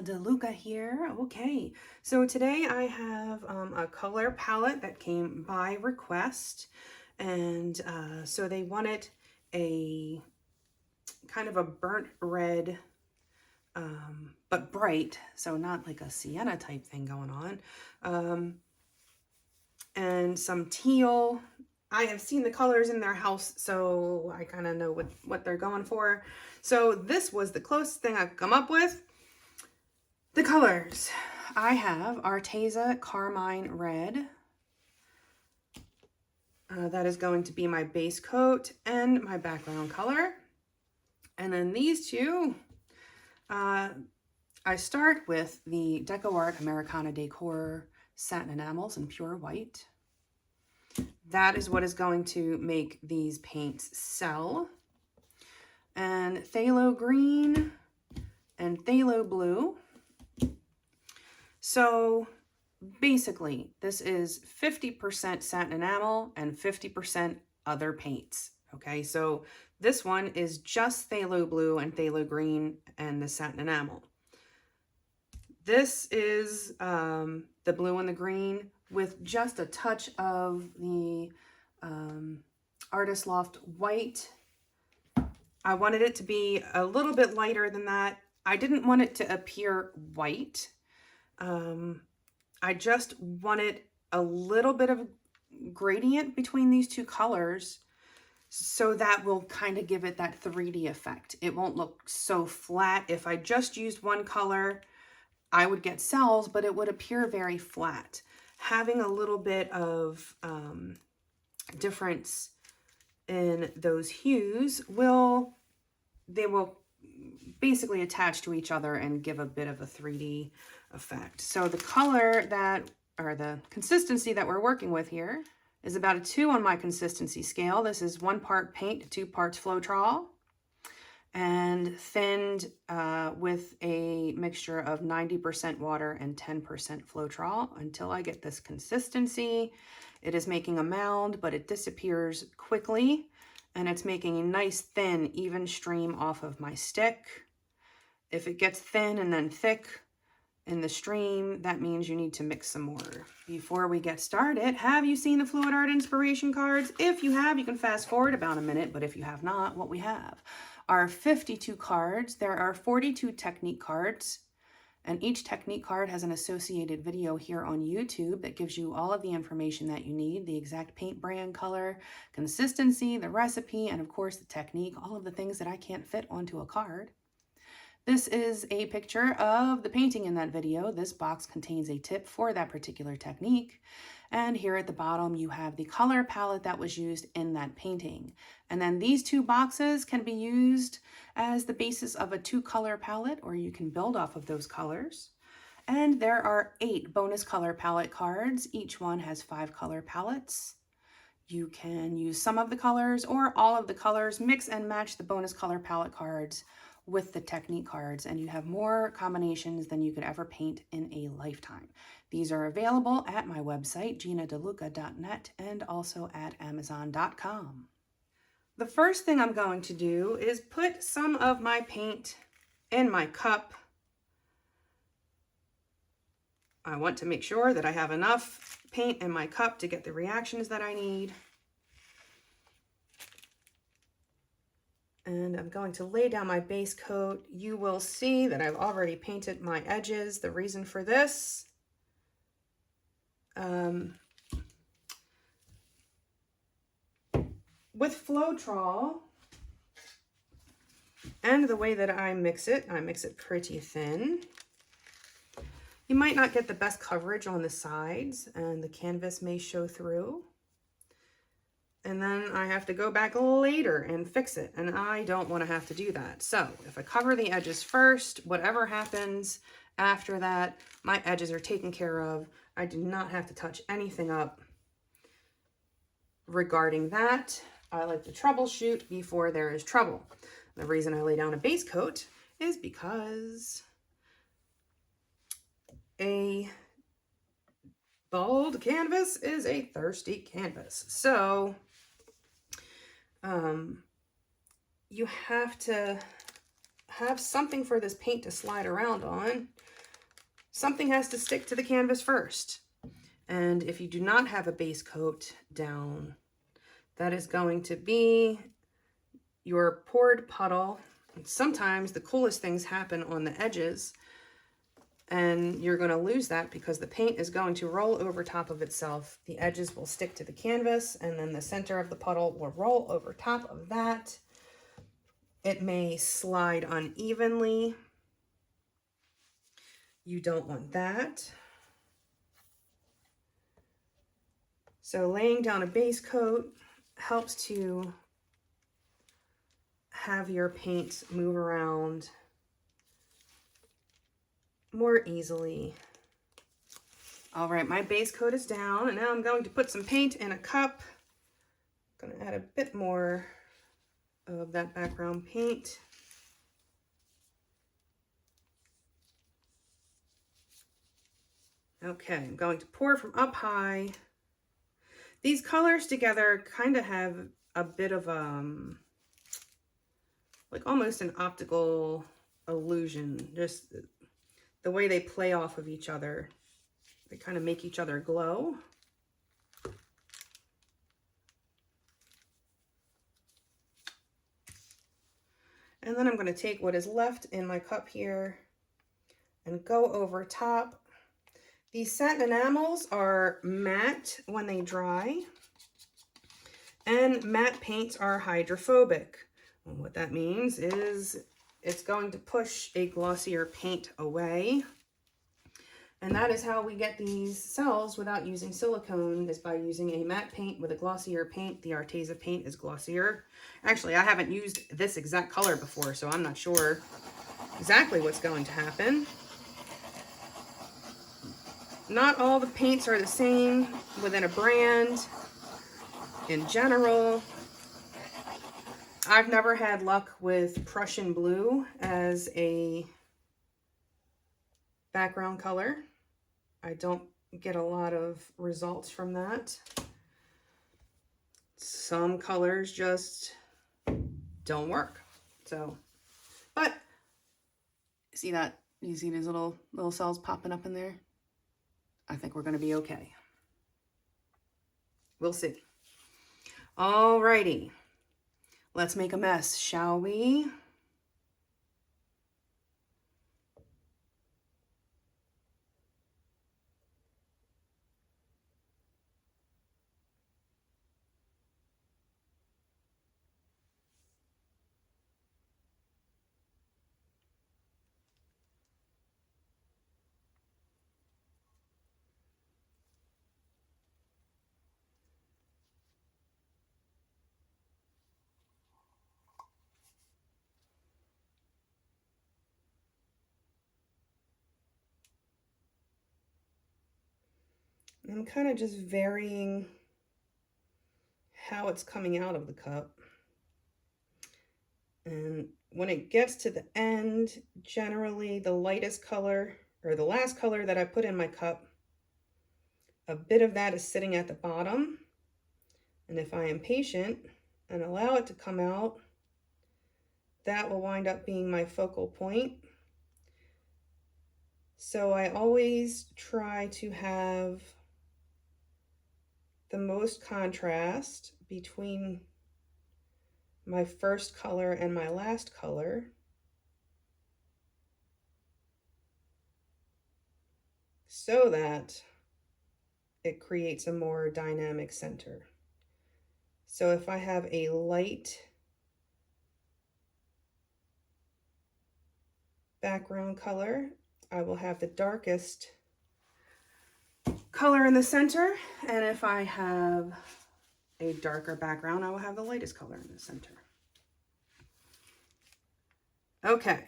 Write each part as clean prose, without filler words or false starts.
DeLuca here. Okay, so today I have a color palette that came by request, and so they wanted a kind of a burnt red, but bright, so not like a sienna type thing going on, and some teal. I have seen the colors in their house, so I kind of know what they're going for. So this was the closest thing I could come up with. The colors. I have Arteza Carmine Red. That is going to be my base coat and my background color. And then these two, I start with the Decoart Americana Decor Satin Enamels in pure white. That is what is going to make these paints sell. And Phthalo Green and Phthalo Blue. So basically, this is 50% satin enamel and 50% other paints. Okay, so this one is just Phthalo Blue and Phthalo Green and the satin enamel. This is the blue and the green with just a touch of the Artist Loft white. I wanted it to be a little bit lighter than that. I didn't want it to appear white. I just wanted a little bit of gradient between these two colors, so that will kind of give it that 3D effect. It won't look so flat. If I just used one color, I would get cells, but it would appear very flat. Having a little bit of difference in those hues will basically attach to each other and give a bit of a 3D effect. So the color that, or the consistency that we're working with here is about a 2 on my consistency scale. This is 1 part paint, 2 parts Floetrol, and thinned with a mixture of 90% water and 10% Floetrol until I get this consistency. It is making a mound, but it disappears quickly, and it's making a nice thin, even stream off of my stick. If it gets thin and then thick in the stream, that means you need to mix some more. Before we get started, have you seen the Fluid Art inspiration cards? If you have, you can fast forward about a minute, but if you have not, what we have are 52 cards. There are 42 technique cards, and each technique card has an associated video here on YouTube that gives you all of the information that you need, the exact paint brand, color, consistency, the recipe, and of course the technique, all of the things that I can't fit onto a card. This is a picture of the painting in that video. This box contains a tip for that particular technique. And here at the bottom, you have the color palette that was used in that painting. And then these two boxes can be used as the basis of a 2-color palette, or you can build off of those colors. And there are 8 bonus color palette cards. Each one has 5 color palettes. You can use some of the colors or all of the colors, mix and match the bonus color palette cards with the technique cards, and you have more combinations than you could ever paint in a lifetime. These are available at my website, ginadeluca.net, and also at amazon.com. The first thing I'm going to do is put some of my paint in my cup. I want to make sure that I have enough paint in my cup to get the reactions that I need. And I'm going to lay down my base coat. You will see that I've already painted my edges. The reason for this, with Floetrol and the way that I mix it pretty thin. You might not get the best coverage on the sides, and the canvas may show through. And then I have to go back later and fix it, and I don't want to have to do that. So if I cover the edges first, whatever happens after that, my edges are taken care of. I do not have to touch anything up regarding that. I like to troubleshoot before there is trouble. The reason I lay down a base coat is because a bold canvas is a thirsty canvas. So you have to have something for this paint to slide around on. something has to stick to the canvas first. And if you do not have a base coat down, that is going to be your poured puddle. Sometimes the coolest things happen on the edges, and you're going to lose that because the paint is going to roll over top of itself. The edges will stick to the canvas, and then the center of the puddle will roll over top of that. It may slide unevenly. You don't want that. So laying down a base coat helps to have your paint move around more easily. All right, my base coat is down, and now I'm going to put some paint in a cup. I'm going to add a bit more of that background paint. Okay, I'm going to pour from up high. These colors together kind of have a bit of like almost an optical illusion, just the way they play off of each other. They kind of make each other glow. And then I'm going to take what is left in my cup here and go over top. These satin enamels are matte when they dry, and matte paints are hydrophobic. And what that means is it's going to push a glossier paint away. And that is how we get these cells without using silicone, is by using a matte paint with a glossier paint. The Arteza paint is glossier. Actually, I haven't used this exact color before, so I'm not sure exactly what's going to happen. Not all the paints are the same within a brand. In general, I've never had luck with Prussian blue as a background color. I don't get a lot of results from that. Some colors just don't work. So, but see that? You see these little cells popping up in there? I think we're going to be okay. We'll see. Alrighty. Let's make a mess, shall we? I'm kind of just varying how it's coming out of the cup. And when it gets to the end, generally the lightest color, or the last color that I put in my cup, a bit of that is sitting at the bottom. And if I am patient and allow it to come out, that will wind up being my focal point. So I always try to have the most contrast between my first color and my last color, so that it creates a more dynamic center. So if I have a light background color, I will have the darkest color in the center, and if I have a darker background, I will have the lightest color in the center. Okay.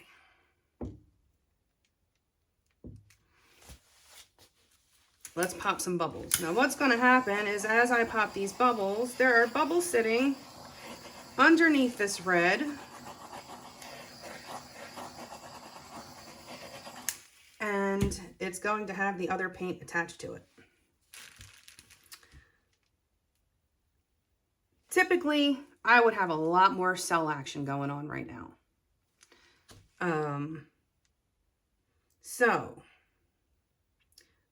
Let's pop some bubbles. Now what's going to happen is, as I pop these bubbles, there are bubbles sitting underneath this red. And it's going to have the other paint attached to it. Typically, I would have a lot more cell action going on right now. So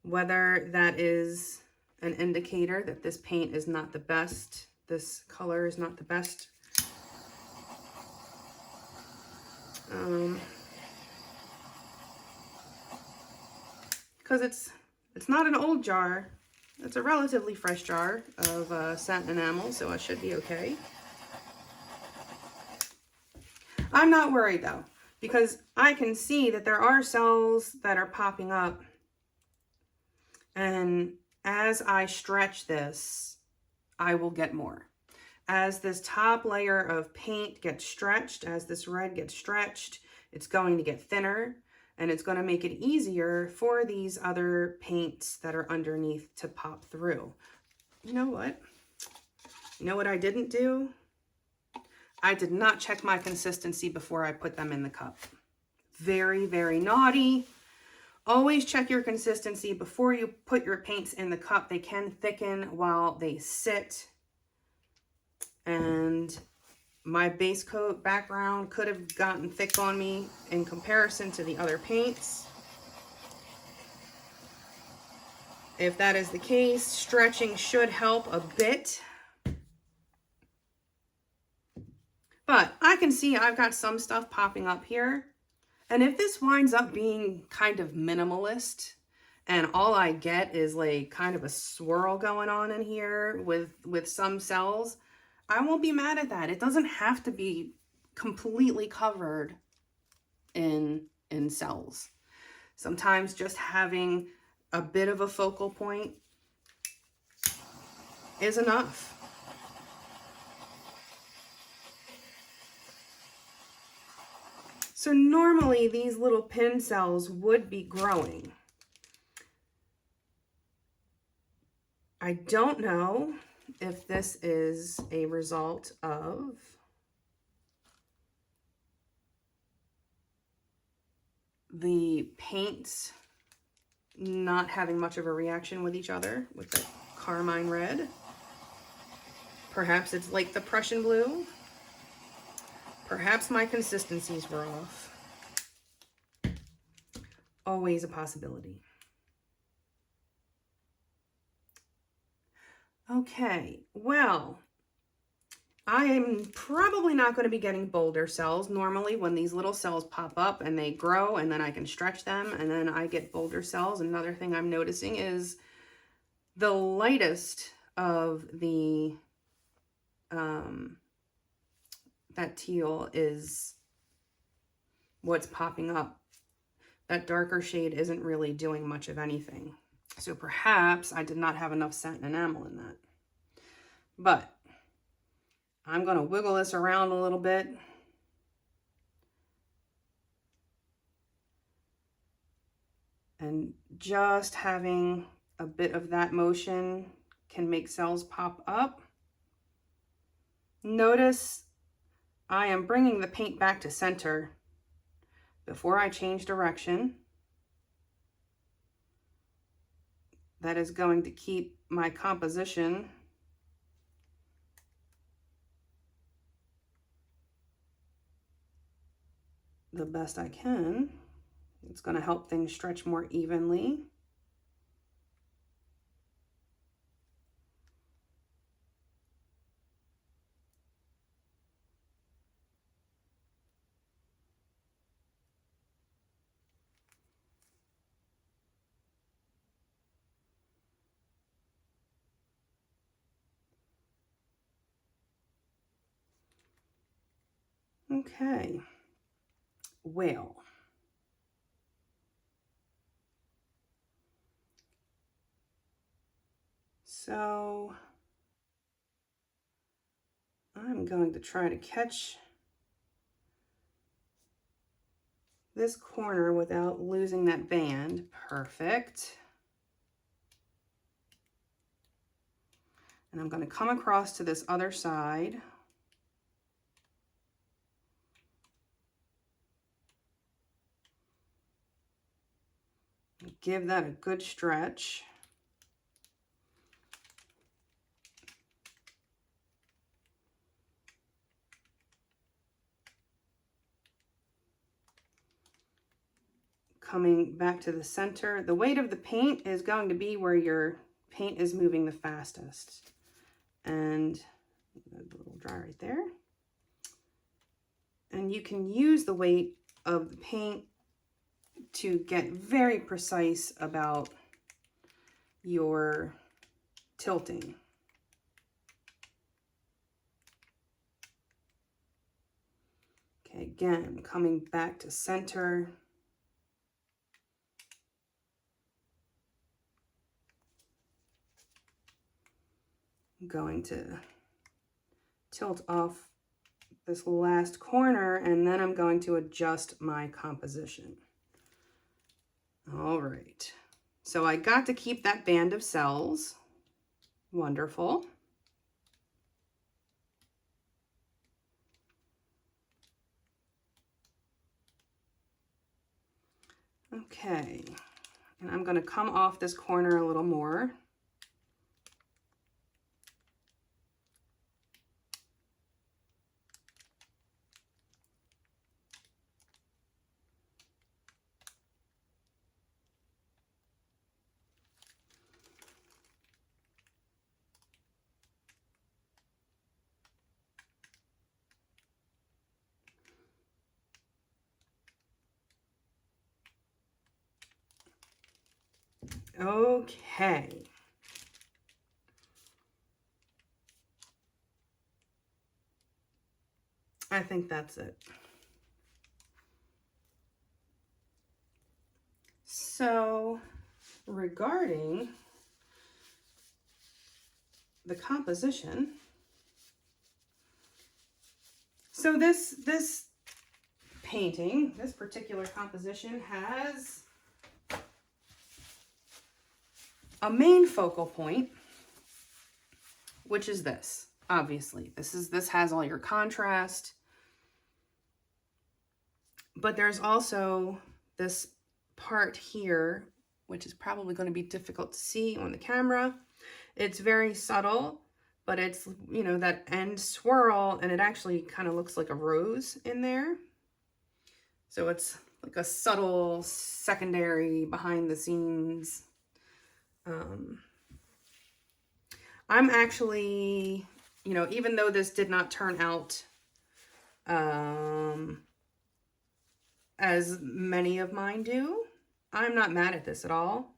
whether that is an indicator that this paint is not the best, this color is not the best. Because it's not an old jar. It's a relatively fresh jar of satin enamel, so I should be okay. I'm not worried though, because I can see that there are cells that are popping up, and as I stretch this, I will get more. As this top layer of paint gets stretched, as this red gets stretched, it's going to get thinner, and it's going to make it easier for these other paints that are underneath to pop through. You know what? You know what I didn't do? I did not check my consistency before I put them in the cup. Very, very naughty. Always check your consistency before you put your paints in the cup. They can thicken while they sit. And my base coat background could have gotten thick on me in comparison to the other paints. If that is the case, stretching should help a bit. But I can see I've got some stuff popping up here. And if this winds up being kind of minimalist and all I get is like kind of a swirl going on in here with some cells, I won't be mad at that. It doesn't have to be completely covered in cells. Sometimes just having a bit of a focal point is enough. So normally these little pin cells would be growing. I don't know if this is a result of the paints not having much of a reaction with each other with the Carmine red. Perhaps it's like the Prussian blue. Perhaps my consistencies were off. Always a possibility. Okay, well, I am probably not going to be getting Boulder cells. Normally when these little cells pop up and they grow and then I can stretch them and then I get Boulder cells. Another thing I'm noticing is the lightest of the that teal is what's popping up. That darker shade isn't really doing much of anything. So perhaps I did not have enough satin enamel in that. But I'm going to wiggle this around a little bit. And just having a bit of that motion can make cells pop up. Notice I am bringing the paint back to center before I change direction. That is going to keep my composition the best I can. It's going to help things stretch more evenly. Okay, well, so I'm going to try to catch this corner without losing that band. Perfect. And I'm going to come across to this other side. Give that a good stretch. coming back to the center. The weight of the paint is going to be where your paint is moving the fastest. And a little dry right there. And you can use the weight of the paint to get very precise about your tilting. Okay, again, coming back to center. I'm going to tilt off this last corner, and then I'm going to adjust my composition. All right, so I got to keep that band of cells. Wonderful. Okay, and I'm going to come off this corner a little more. Okay. I think that's it. So, regarding the composition, so this painting, this particular composition has a main focal point, which is this. Obviously, this has all your contrast, but there's also this part here, which is probably going to be difficult to see on the camera. It's very subtle, but it's, you know, that end swirl, and it actually kind of looks like a rose in there. So it's like a subtle secondary behind the scenes. I'm actually, you know, even though this did not turn out as many of mine do, I'm not mad at this at all.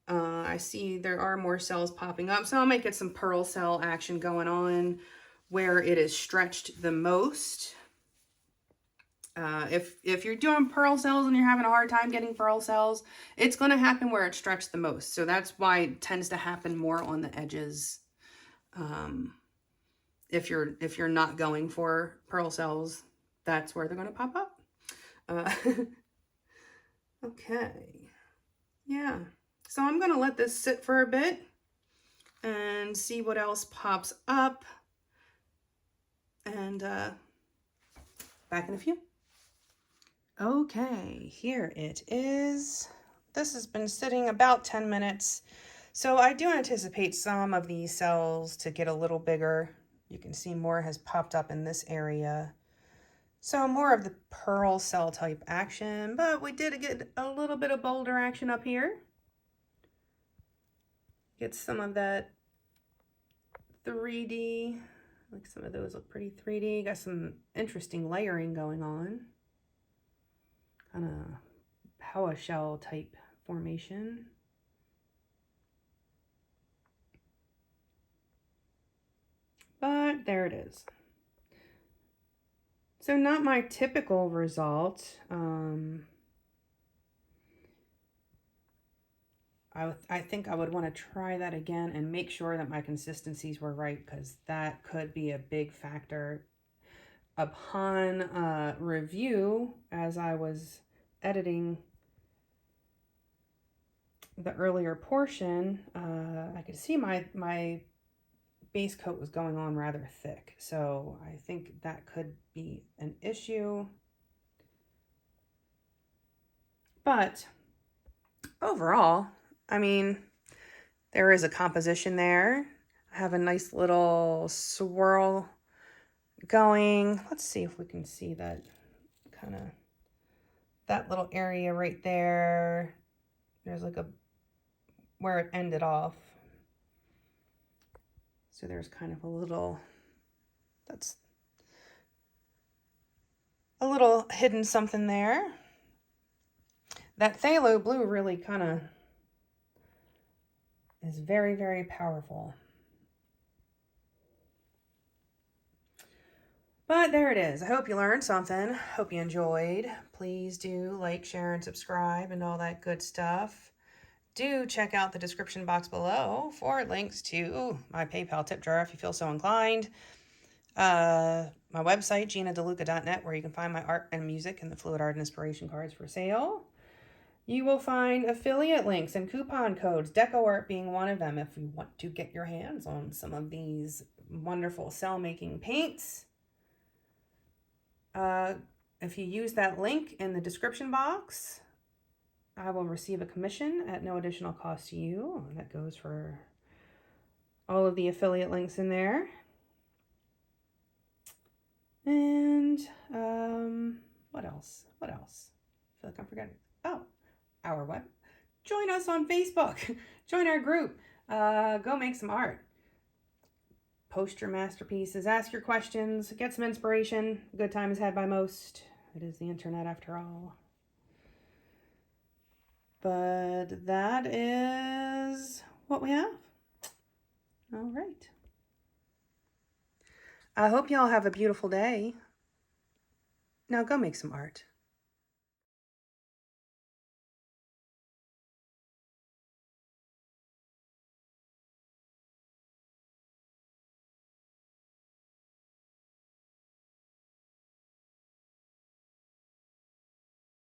I see there are more cells popping up, so I'll make it some pearl cell action going on where it is stretched the most. If you're doing pearl cells and you're having a hard time getting pearl cells, it's going to happen where it's stretched the most. So that's why it tends to happen more on the edges. If you're not going for pearl cells, that's where they're going to pop up. Okay. Yeah. So I'm going to let this sit for a bit and see what else pops up. And back in a few. Okay, here it is. This has been sitting about 10 minutes. So I do anticipate some of these cells to get a little bigger. You can see more has popped up in this area. So more of the pearl cell type action, but we did get a little bit of Boulder action up here. Get some of that 3D, like some of those look pretty 3D. Got some interesting layering going on. Kind of power shell type formation. But there it is. So not my typical result. I think I would want to try that again and make sure that my consistencies were right, because that could be a big factor. Upon review, as I was editing the earlier portion, I could see my base coat was going on rather thick. So I think that could be an issue. But overall, I mean, there is a composition there. I have a nice little swirl going. Let's see if we can see that kind of that little area right there, there's like a, where it ended off. So there's kind of a little, that's a little hidden something there. That phthalo blue really kind of is very, very powerful. But there it is. I hope you learned something. Hope you enjoyed. Please do like, share, and subscribe and all that good stuff. Do check out the description box below for links to my PayPal tip jar if you feel so inclined. My website, GinaDeLuca.net, where you can find my art and music and the fluid art and inspiration cards for sale. You will find affiliate links and coupon codes, Decoart being one of them, if you want to get your hands on some of these wonderful cell-making paints. If you use that link in the description box, I will receive a commission at no additional cost to you. And that goes for all of the affiliate links in there. And what else? What else? I feel like I'm forgetting. Oh, our web. Join us on Facebook. Join our group. Go make some art. Post your masterpieces. Ask your questions. Get some inspiration. A good time is had by most. It is the internet after all. But that is what we have. All right. I hope y'all have a beautiful day. Now go make some art.